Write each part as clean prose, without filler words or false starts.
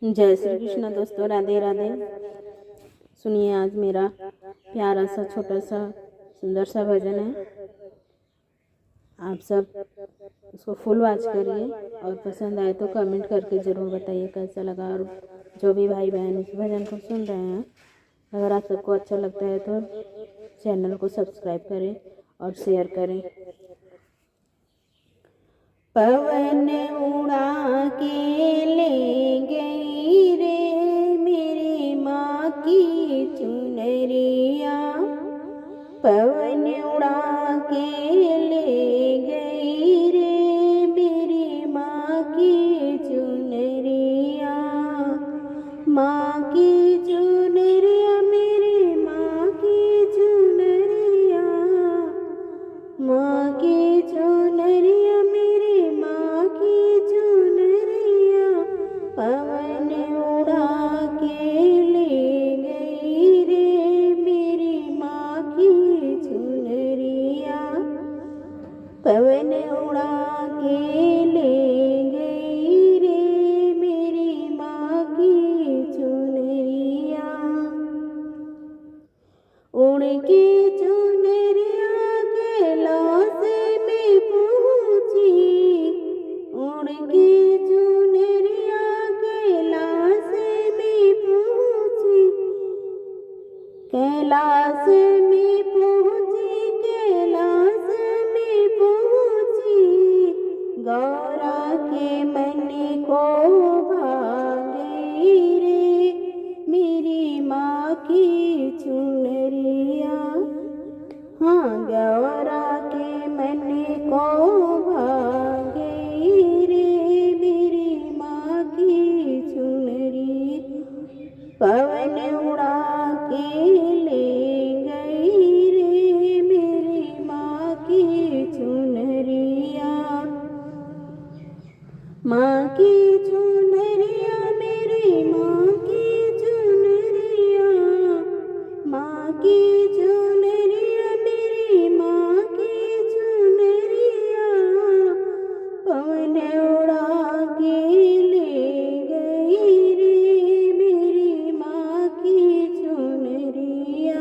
जय श्री कृष्ण दोस्तों, राधे राधे। सुनिए, आज मेरा प्यारा सा छोटा सा सुंदर सा भजन है। आप सब उसको फुल वॉच करिए और पसंद आए तो कमेंट करके ज़रूर बताइए कैसा लगा। और जो भी भाई बहन इस भजन को सुन रहे हैं, अगर आप सबको अच्छा लगता है तो चैनल को सब्सक्राइब करें और शेयर करें। पवन उड़ा के ले गई रे मेरी माँ की चुनरिया, पवन उड़ा के ले गई रे मेरी माँ की चुनरिया। माँ की चुनरिया मेरी माँ की चुनरिया, माँ की चुनरिया मेरी माँ की चुनरिया, पवन उड़ा के ले गई रे मेरी माँ की चुनरिया, पवन उड़ा के ले गई रे मेरी माँ की चुनरिया। उड़ के चुनरिया कैलाश में पहुँची, उड़ के चुनरिया कैलाश में पहुँची, कैलाश में पहुँची, कैलाश में पहुँची, गौरा के मन को भा गई रे मेरी माँ की चुनरिया। हाँ, गौरा के मन को भा गई रे मेरी माँ की चुनरी, पवन उड़ा के ले गई रे मेरी माँ की चुनरिया। माँ की चुनरिया मेरी माँ की चुनरिया, माँ की चुनरिया मेरी माँ की चुनरिया, पवन उड़ा के ले गई रे मेरी माँ की चुनरिया।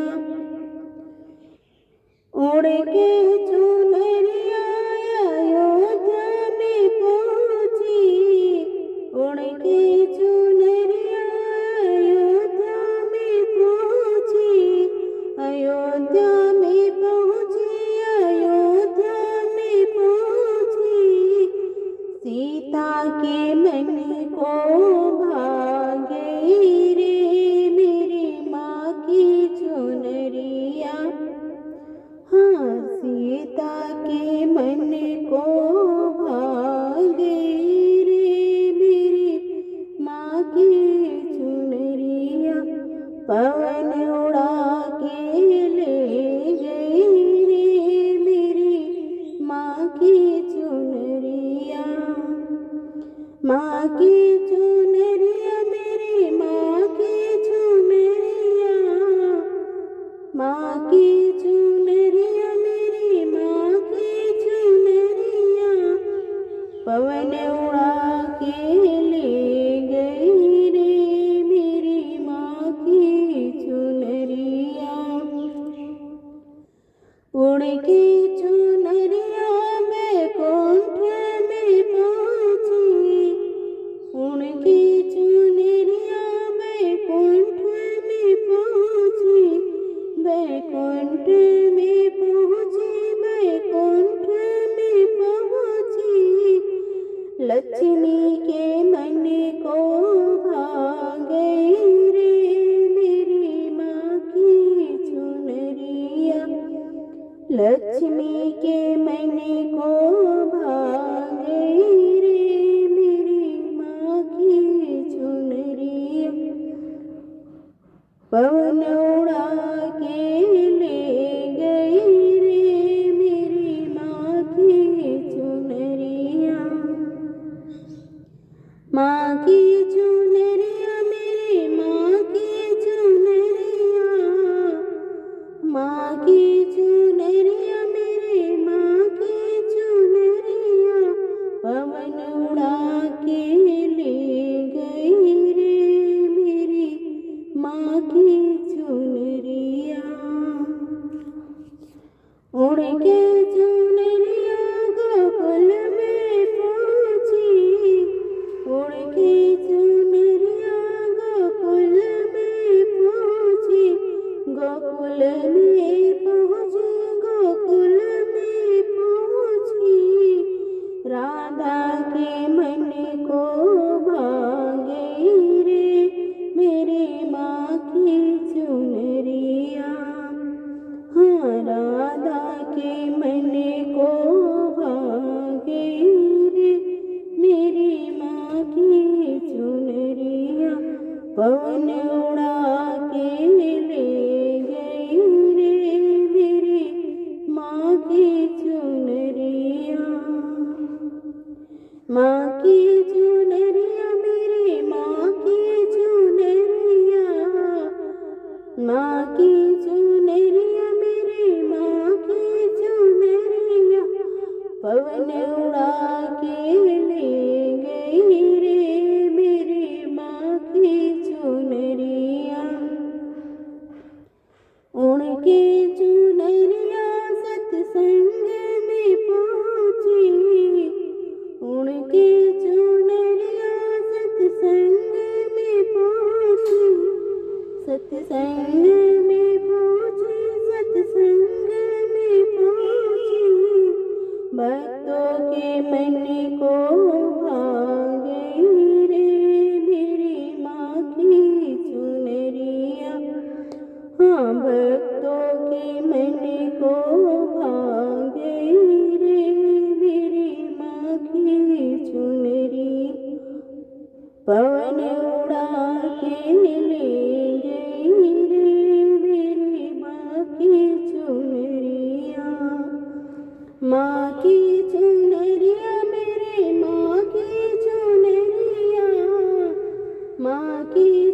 उड़ के चुनरिया अयोध्या में पहुँची, उड़ के चुनरिया अयोध्या में पहुँची, अयोध्या में पहुँची, अयोध्या में पहुँची, सीता के मन को भा गई रे मेरी माँ की चुनरिया। हाँ, सीता के मन को भा गई रे मेरी माँ की चुनरिया, पवन उड़ा के ले गई रे मेरी माँ की चुनरिया। माँ की चुनरिया मेरी माँ की चुनरिया, माँ की चुनरिया मेरी माँ की चुनरिया, पवन उड़ा के ले गई रे मेरी माँ की चुनरिया। उड़ के चुनरिया बैकुंठ में पहुँची, उड़ के चुनरिया बैकुंठ में पहुँची, बैकुंठ में पहुँची, बैकुंठ में पहुँची, लक्ष्मी के मन को भा गई रे मेरी माँ की चुनरिया, लक्ष्मी के मन को भा गई रे मेरी माँ की चुनरिया, पवन उड़ा के ले गई रे मेरी माँ की चुनरिया। माँ की चुनरिया मेरी माँ की चुनरिया, माँ की चुनरिया मेरी माँ की चुनरिया, पवन उड़ा के ले गई रे पवन उड़ा के ले गई रे मेरी माँ की चुनरिया। माँ की चुनरिया मेरी माँ की चुनरिया। माँ की चुनरिया मेरी माँ की चुनरिया। पवन उड़ा के ले गई रे मेरी माँ की चुनरिया। उनके चुनरिया सत्संग में पहुँची। उनके चुनरिया सत्संग में पहुँची। सत्संग में पहुँची। सत्संग में पहुँची। भक्तों के मन को भा गई रे मेरी माँ की चुनरिया। हाँ, भक्तों के मन को भा गई रे मेरी माँ की चुनरी। पवन उड़ा के ले गई रे मेरी माँ की चुनरिया। माँ की चुनरिया मेरी माँ की चुनरिया। माँ की